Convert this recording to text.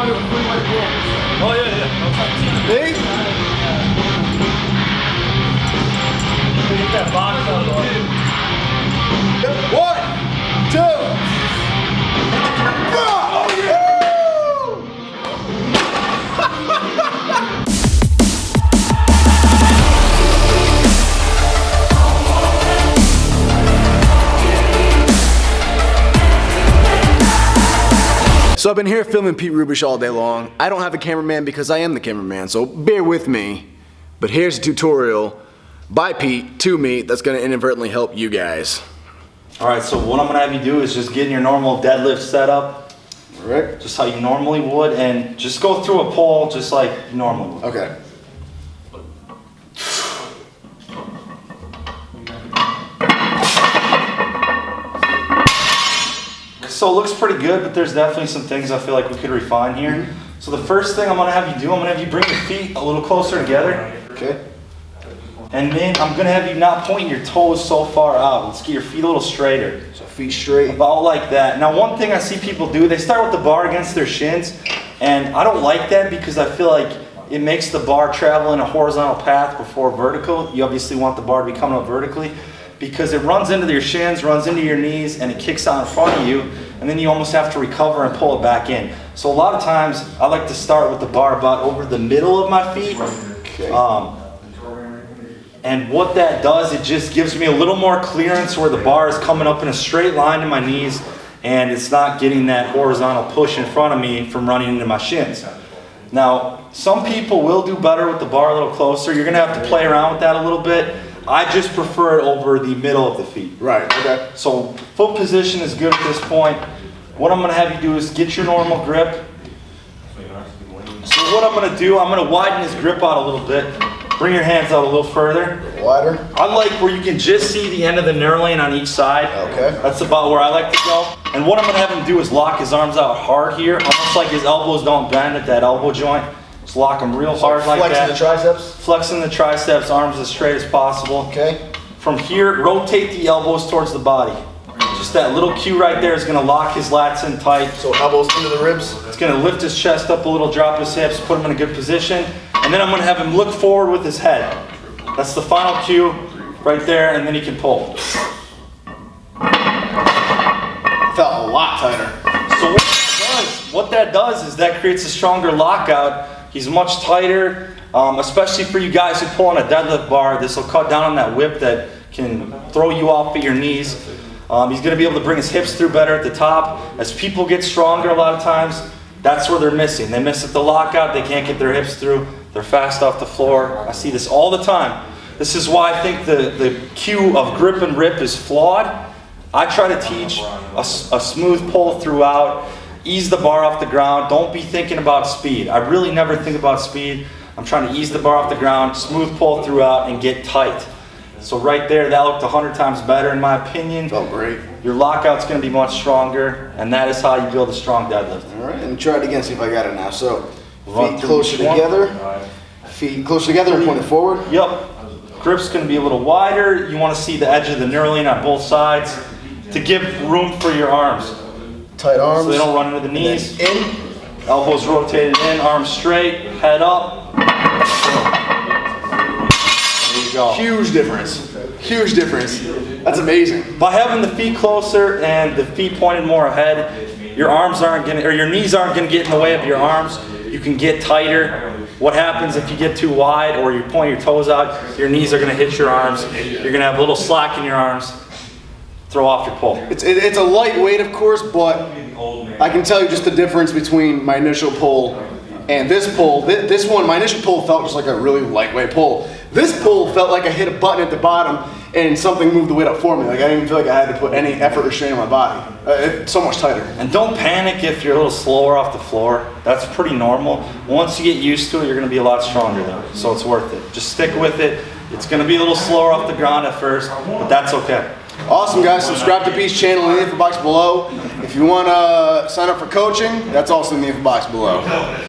want to do a free-weight pull. Oh, yeah. Me? Get that box out of the way. 1, 2. Oh, yeah! So I've been here filming Pete Rubish all day long. I don't have a cameraman because I am the cameraman, so bear with me. But here's a tutorial by Pete to me that's gonna inadvertently help you guys. All right, so what I'm gonna have you do is just get in your normal deadlift setup. All right. Just how you normally would, and just go through a pull just like you normally would. Okay. So it looks pretty good, but there's definitely some things I feel like we could refine here. So the first thing I'm gonna have you do, I'm gonna have you bring your feet a little closer together. Okay. And then I'm gonna have you not pointing your toes so far out. Let's get your feet a little straighter. So feet straight. About like that. Now one thing I see people do, they start with the bar against their shins, and I don't like that because I feel like it makes the bar travel in a horizontal path before vertical. You obviously want the bar to be coming up vertically because it runs into your shins, runs into your knees, and it kicks out in front of you, and then you almost have to recover and pull it back in. So a lot of times I like to start with the bar about over the middle of my feet. Okay. And what that does, it just gives me a little more clearance where the bar is coming up in a straight line to my knees and it's not getting that horizontal push in front of me from running into my shins. Now, some people will do better with the bar a little closer. You're gonna have to play around with that a little bit. I just prefer it over the middle of the feet. Right, okay. So foot position is good at this point. What I'm gonna have you do is get your normal grip. So what I'm gonna do, I'm gonna widen this grip out a little bit. Bring your hands out a little further. Wider. I like where you can just see the end of the nerve lane on each side. Okay. That's about where I like to go. And what I'm gonna have him do is lock his arms out hard here, almost like his elbows don't bend at that elbow joint. Just lock them real hard like that. Flexing the triceps? Flexing the triceps, arms as straight as possible. Okay. From here, rotate the elbows towards the body. Just that little cue right there is gonna lock his lats in tight. So elbows into the ribs? It's gonna lift his chest up a little, drop his hips, put him in a good position. And then I'm gonna have him look forward with his head. That's the final cue right there, and then he can pull. Felt a lot tighter. So what that does is that creates a stronger lockout. He's much tighter, especially for you guys who pull on a deadlift bar. This will cut down on that whip that can throw you off at your knees. He's gonna be able to bring his hips through better at the top. As people get stronger a lot of times, that's where they're missing. They miss at the lockout, they can't get their hips through. They're fast off the floor. I see this all the time. This is why I think the cue of grip and rip is flawed. I try to teach a smooth pull throughout. Ease the bar off the ground. Don't be thinking about speed. I really never think about speed. I'm trying to ease the bar off the ground, smooth pull throughout, and get tight. So right there, that looked 100 times better in my opinion. Felt great. Your lockout's going to be much stronger, and that is how you build a strong deadlift. All right, and try it again, see if I got it now. So Run feet through closer each one. together. Feet closer together and pointed forward. Yep. Grip's going to be a little wider. You want to see the edge of the nerve lane on both sides to give room for your arms. Tight arms. So they don't run into the knees. In. Elbows rotated in, arms straight, head up. There you go. Huge difference. Huge difference. That's amazing. By having the feet closer and the feet pointed more ahead, your arms aren't going to, or your knees aren't going to get in the way of your arms. You can get tighter. What happens if you get too wide or you point your toes out, your knees are going to hit your arms. You're going to have a little slack in your arms. Throw off your pull. It's a lightweight, of course, but I can tell you just the difference between my initial pull and this pull. This one, my initial pull felt just like a really lightweight pull. This pull felt like I hit a button at the bottom and something moved the weight up for me. Like I didn't even feel like I had to put any effort or strain on my body. It's so much tighter. And don't panic if you're a little slower off the floor. That's pretty normal. Once you get used to it, you're going to be a lot stronger though. So it's worth it. Just stick with it. It's going to be a little slower off the ground at first, but that's okay. Awesome, guys. Subscribe to Pete's channel in the info box below. If you want to sign up for coaching, that's also in the info box below.